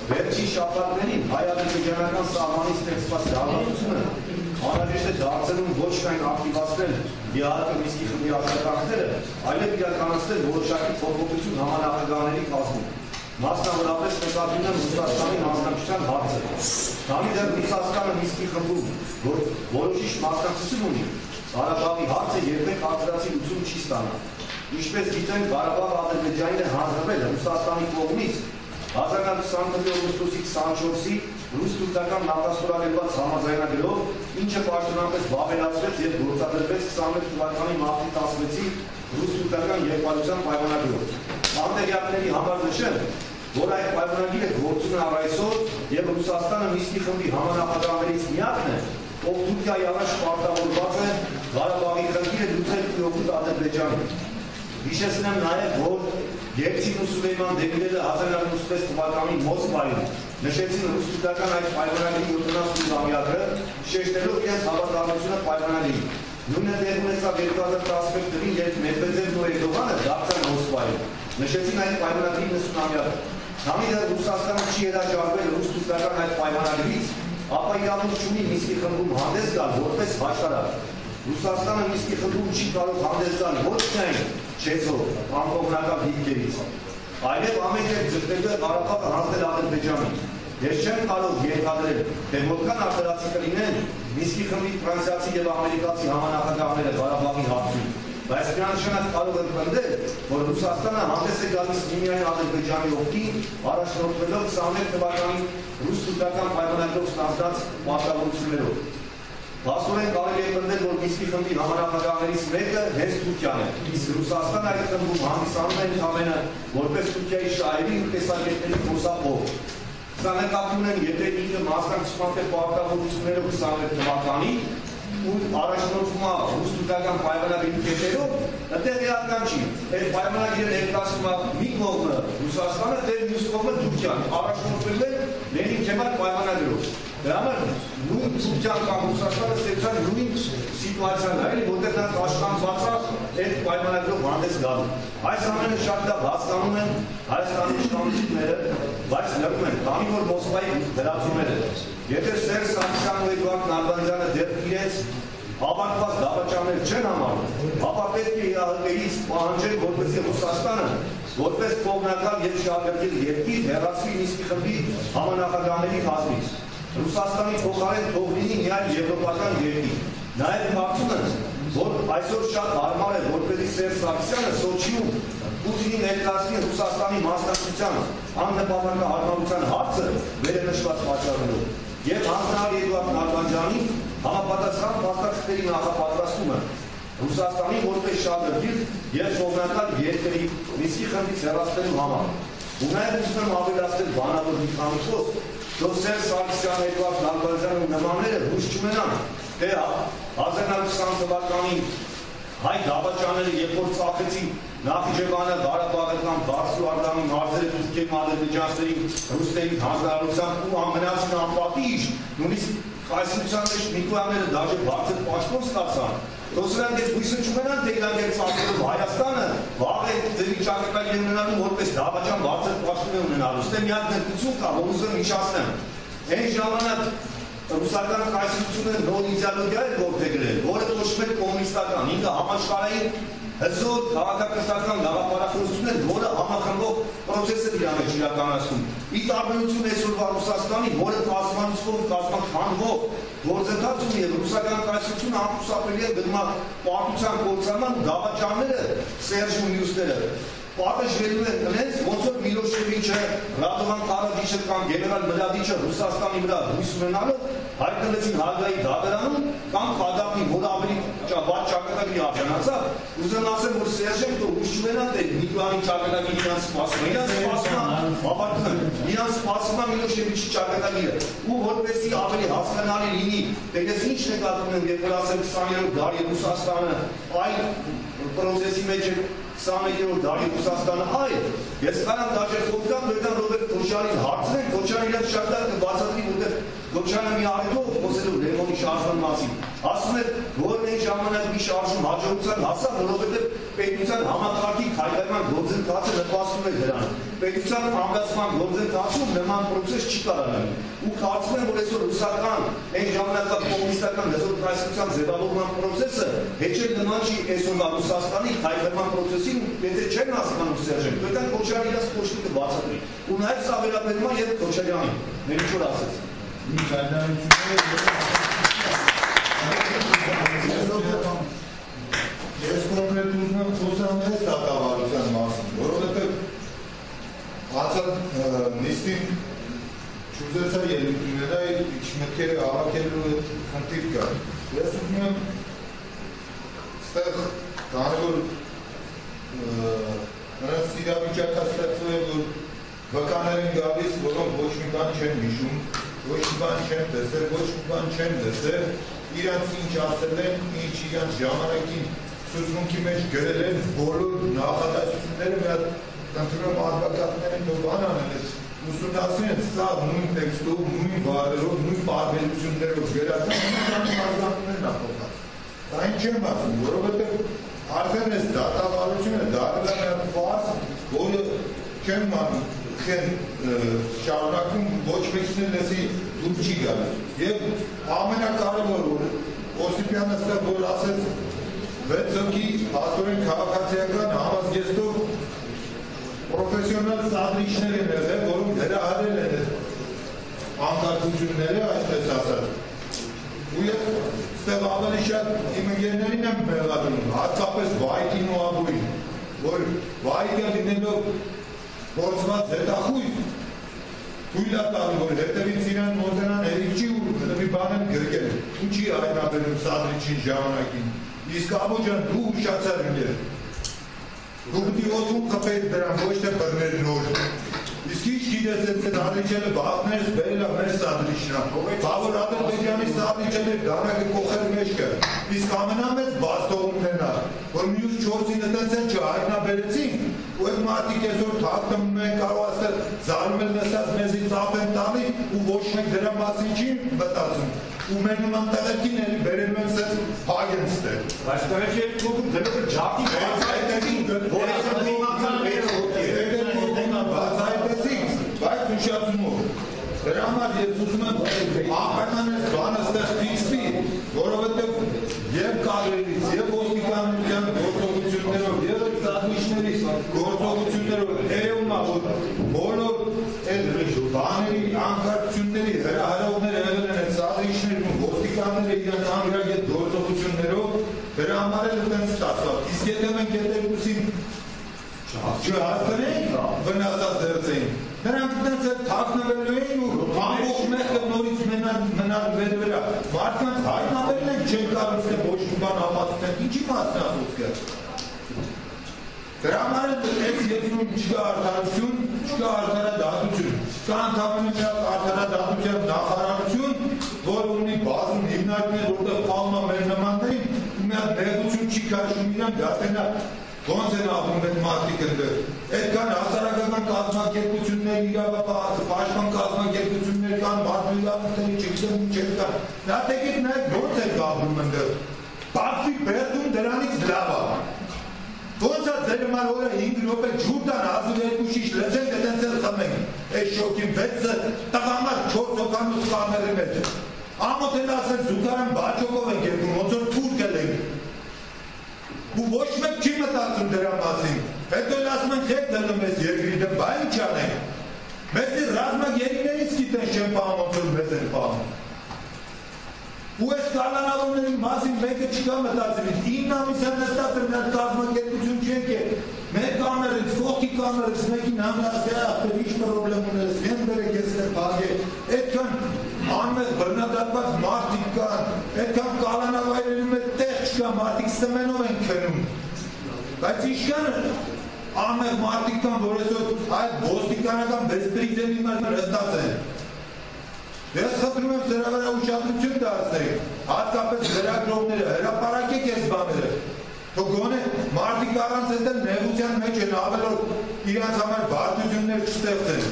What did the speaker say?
վերջին շաբաթներին հայ-ադրբեջանական սահմանից ստեղծված հարաբերությունը անհրաժեշտ է դարձնում ոչ միայն ակտիվացնել ԵԱՀԿ Մինսկի խմբի աշխատանքները, այլև իրականացնել որոշակի փոփոխություն համանախագահների կազմում։ Մասնավորապես նկատի ունեմ Ռուսաստանի մասնակցության հարցը։ Քանի դեռ Ռուսաստանը Մինսկի խմբում որոշիչ մասնակցություն ունի, Ղարաբաղի հարցը երբեք հաստատի լուծում չի ստանա։ Ինչպես գիտենք, Ղարաբաղը Ադրբեջանին է հանձնվել Ռուսաստանի կողմից 1920 օգոստոսի 24-ի ռուս-թուրքական նախաստորագրված համաձայնագրով, ինչը պաշտոնապես վավերացվեց և գործադրվեց 21 թվականի մարտի 16-ի ռուս-թուրքական եղբայրության պայմանագրով։ Անդերյակների համար նշել, որ այդ պայմանագիրը գործում է առ այսօր և Ռուսաստանը Մինսկի խմբի համանախագահներից միակն է, ով Թուրքիայի առաջ պարտավորված է Ղարաբաղի խնդիրը լուծել օգուտ Ադրբեջանին։ Հիշեցնեմ նաև, որ Ելցինն ու Սուլեյման Դեմիրելը 1986 թվականի Մոսկվայում նշեցին ռուս-թուրքական այդ պայմանագրի 70-ամյակը, շեշտելով իրենց հավատարմությունը պայմանագրին։ Նույնը դեր ունեցավ 2015 թվականին, երբ Մեդվեդևն ու Էրդողանը դարձան Մոսկվայում, նշեցին այդ պայմանագրի 90-ամյակը։ Քանի դեռ Ռուսաստանը չի հրաժարվել ռուս-թուրքական այդ պայմանագրից, ապա իրավունք չունի Մինսկի խմբում հանդես գալ որպես հաշտարակ։ Ռուսաստանը Մինսկի խմբում չի կարող հանդես գալ ոչ միայն չեզով, անկողմնական դիրքերից, այլև ամեն կերպ ձգտելու է Ղարաբաղը հանձնել Ադրբեջանին։ Ես չեմ կարող ենթադրել, թե որքան արտարացի կլինեն Մինսկի խմբի ֆրանսիացի և ամերիկացի համանախագահները Ղարաբաղի հարցում, բայց միանշանակ կարող եմ պնդել, որ Ռուսաստանը հանդես է գալիս միմիայն Ադրբեջանի օգտին, առաջնորդվելով 21 թվականի ռուս-թուրքական պայմանագրով ստացած պարտավորություններով։ Փաստորեն կարելի է պնդել, որ Մինսկի խմբի համանախագահներից մեկը հենց Թուրքիան է, իսկ Ռուսաստանը այդ խմբում հանդիսանում է ընդամենը որպես Թուրքիայի շահերի ու տեսակետների խոսափող։ Սա նկատի ունեմ, եթե ինքը մասնակցում է պարտավորություններով 21 թվականին ու առաջնորդվում է ռուս-թուրքական պայմանագրի կետերով, այդտեղ էական չի։ Այդ պայմանագիրը ներկայացնում է մի կողմը Ռուսաստանը, դեռ մյուս կողմը Թուրքիան, առաջնորդվել է Լենին-Քեմալ պայմանագրով։ Դրա համար նույն Թուրքիան կամ Ռուսաստանը ստեղծան նույն սիտուացիան այլ, որտեղ նրանք աշխատանքված է այդ պայմանագրով հանդես գալու։ Այս ամենը շատ լավ հասկանում են Հայաստանի իշխանությունները, բայց լրում են, քանի որ Մոսկվայի դրացումները, եթե Սերժ Սարգսյանն ու Էդուարդ Նալբանդյանը դեռ իրենց հավաքված դավաճաններ չեն համարում, ապա պետք է ԵԱՀԿ-ից պահանջել, որպեսզի Ռուսաստանը որպես կողմնակալ և շահագրգիռ երկիր հեռացվի Մինսկի խմբի համանախագահների կազմից։ Ռուսաստանի փոխարեն թող լինի միայն եվրոպական երկիր։ Նաև կարծում եմ, որ այսօր շատ հարմար է, որպեսզի Սերժ Սարգսյանը Սոչիում Պուտինի ներկայացնի Ռուսաստանի մասնակցության աննպատակահարմարության հարցը վերենշված պատճառներով և հանձնարար Էդուարդ Նալբանդյանի համապատասխան փաստաթղթերի նախապատրաստումը Ռուսաստանի որպես շահագրգիռ և կողմնակալ երկրի Մինսկի խմբից հեռացնելու համար։ Ու նաև ուզում եմ ավելացնել բանավոր մի քանի խոսք, որ Սերժ Սարգսյանը, Էդուարդ Նալբանդյանը ու նմանները հույս չունենան, թե 1920 թվականին հայ դավաճանները երբ որ ծախեցին Նախիջևանը, Ղարաբաղը կամ Բարսու Արգանի մարզերը Թուրքիայի ադրբեջանցիներին ռուսների հանձնարարությամբ ու ամենացին անպատիժ, նույնիսկ կայսրության մեջ Նիկոլայանները դաժե բարձր պաշտոն ստացան, որ սրանք այդ հույսը չունենան, թե իրանք այդ ծախսերով Հայաստանը վաղ է ձևի ճակատագիր ունենալու, որպես դավաճան բարձր պաշտոն է ունենալու։ Ստե միակ նկատություն կա, որ ուզում իջացնեմ։ Այն ժամանակ ռուսական կայսրությունը նոր իդեոլոգիա էր որդեգրել, որը կոչվում էր կոմունիստական, ինքը համաշխարհային հզոր քաղաքակրթական գաղափարախոսություն էր, որը համախմբող պրոցես էր իր մեջ իրականացնում։ Ի տարբերություն այսօրվա Ռուսաստանի, որը կազմակերպվող, կազմաքանդվող գործընթաց ունի և ռուսական կայսրությունը անխուսափելի է գնում պարտության կործանման ու դավաճանները Սերժ ու մյուսները պատժվելու են նրանց, ոնց որ Միլոշևիչը, Ռադովան Կարաջիչը կամ գեներալ Մլադիչը Ռուսաստանի վրա հույս ունենալով հայտնվեցին Հագայի դատարանում կամ Խադաֆին, որը ավելի վատ ճակատագրի արժանացավ, ուզեմ ասեմ, որ Սերժը հույս չունենա, թե Նիկոլայի ճակատագիրը իրանց սպասում է, իրանց սպասում է Միլոշևիչի ճակատագիրը, ու որպեսզի ավելի հասկանալի լինի, թե ես ինչ նկատի ունեմ, երբ որ ասեմ 20-րդ դարի Ռուսաստանը այլ պրոցեսի մեջ է 21-րդ դարի Ռուսաստանը այլ, ես կարամ դաժե խոսքամ, դերդան Ռոբերտ Քոչարյանին հարցնենք, Քոչարյանը իրենց շատ լավ կբացատրի, որտեղ Քոչարյանը մի առիթով խոսելով Լևոնի շարժման մասին, ասում էր, որ այն ժամանակ մի շարժում հաջողության հասավ, որովհետև պետության համակարգի քայլայման գործընթացը նպաստում է դրան։ պետության ամրացման գործընթացում նման process չի կարողանում։ Ու կարծում եմ, որ այսօր ռուսական այն ժամանակա կոմունիստական դեստրուկցիան ձևավորման process-ը հեչել նման չի այսօրվա Ռուսաստանի հայկական process-ին, եթե չեն հասկանում Սերժեն, պետք է Քոչարյանը իրաց կոշտիկը բացատրի։ Ու նաև սա վերաբերում է եւ Քոչարյանին։ Մեր ինչ որ ասեց։ Ես կոնկրետ ուզում եմ խոսամ այս դատավարության մասին, որովհետև անցած նիստին չուզեցա ելույթները իշխմտքերը հավաքելու խնդիր կա։ Ես ուզում եմ ստեղ կարևոր նրանց իրավիճակը ստեղծվել, որ վկաներ են գալիս, որոնք ոչ մի բան չեն հիշում, ոչ մի բան չեն տեսել, ոչ մի բան չեն տեսել, իրանց ինչ ասել են, ինչ իրանց ժամանակին սուսմունքի մեջ գրել են բոլոր նախադասությունները մի հատ ընդունում ադվոկատներին նո բան անել են ուսումնասիրեն սա նույն տեքստով, նույն բառերով, նույն պարբերություններով գրած են մարզանքներն ախոքած։ Դա ինչ եմ ասում, որովհետև արդեն այս դատավարությունը դարձել է մի հատ ֆարս, որը չեմ մանում շարունակում ոչ մեկին լսի դուր չի գալիս։ Եվ ամենակարևորը որ Օսիպյանը ստեղ որ ասեց 6 հոգի հաստորեն քաղաքացիական համազգեստով պրոֆեսիոնալ սադրիչներ են եղել, որոնք հրահարել են անկարգությունները, այսպես ասած։ Ու ես ստեղ ավելի շատ իմ ընկերներին եմ մեղադրում, հատկապես Վայկին ու Աբուին, որ Վայկը լինելով գործված հետախույզ թույլ է տալու, որ հետևից իրան մոտենան հերիք չի ու մի բան են գրկել, ու չի հայտնաբերում սադրիչին ժամանակին։ Իսկ Աբուջան դու ուշացար իներ, դու պտի ոտում խպետ դրան, ոչ թե բրներ նոր։ Իսկ ինչ գիտես այդ սադրիչելը բաղներս բերել է մեր սադրիչնա, բավոր Ադրբեջանի սադրիչել էր դանակը կողել մեջքը, իսկ ամենամեծ բաստողումն են որ մյուս 4-ին ըտենց են չհայտնաբերեցին, ու այդ մարդիկ այսօր թաքնվում են կարող ասել զարմել նստած մեզի ծապ են տալի ու ոչ մեկ դրա մասին չի մտածում։ Ու մեր նման տեղերքին էլի բերելու են սենց հագ են ստել։ Բայց տեղեքի հետ կողում դեպը ջակի բացայտեցին, բայց ուշացումով։ Դրա համար ես ուզում եմ ահպեման ես բանը ստեղ ֆիքսվի, որովհետև և կադրերից, և ոստիկանության գործողություններով, և ծաղմիշների գործողություններով երևում է, որ բոլոր բաների անկարգությունների հրահարողները եղել են այդ ծաղմիշներն ու ոստիկանները իրենց անգրագետ գործողություններով դրա համար էլ այդպես ստացված։ Իսկ եթե մենք այդ երկուսին չհասցնենք, վնասած դարձեին, նրանք այդպես թաքնվելու էին ու ամբողջ մեղքը նորից մնալ մեր վրա։ Մարդկանց հայտնաբերել ենք չեն կարող թե ոչ մի բան ապացուցեն, ինչի մասն է խոսքը։ Դրա համար այս երկրում չկա արդարություն, չկա արդարադատություն, կա ընդհանրապես մի հատ արդարադատության նախարարություն, որը ունի բազում հիմնարկներ, որտեղ խաղում է մեր նմաններին, ու մի հատ նեղություն չի քաշում իրան, դարձնա ոնց են ապրում այդ մարդիկ ընդդեմ։ Այդքան հասարակական կազմակերպություններ, իրավապաշտպան կազմակերպություններ կան, մարդուհիլավների չգիտեմ ինչ կան։ Նա տեկեք նայեք ոնց են ապրում ընդդեմ։ Բացի բերդում դրանից լավ է։ Ոնց է ձեր համար օրը 5 րոպե ջուր տան, հազիվ 2 շիշ լցենք, այդպես էլ խմենք։ Այս շոկին 6-ը տղամարդ 4 հոգանոց սպաների մեջ։ Ամոթ են ասել զուգարան բաճոկով ենք երկում, ոնց որ թուր գլենք։ Ու ոչ մեկ չի մտածում դրա մասին։ Հետո էլ ասում ենք հետ դնում ես երկրի դեմ, բա ինչ անենք։ Մեզ ռազմագերիներից գիտեն չեն պահում, ոնց որ մեզ են պահում։ Ու այս կալանավորների մասին մեկը չկա մտածելից, 9 ամիս են նստած են այդ կազմակերպություն չենք է, մեր կամերից, կողքի կամերից, մեկին համնասյա ախտեր, ինչ պրոբլեմ ուներս, են բերեք ես են բաղե, այդքան անմեղ բրնադատված մարդիկ կան, այդքան կալանավայրերի մեջ տեղ չկա, մարդիկ սմենով են քնում, բայց իշկան անմեղ մարդիկ կան, որ այսօր այդ ոստիկանական բեսպրիզելի մեր հստած են, ես խնդրում եմ սրա վրա ուշադրություն դարձնեք, հատկապես լրագրողները, հրապարակեք այս բաները, թող գոնե մարդիկ առանց այդ նեղության մեջ են ավելորդ իրանց համար բարդություններ չստեղծեն։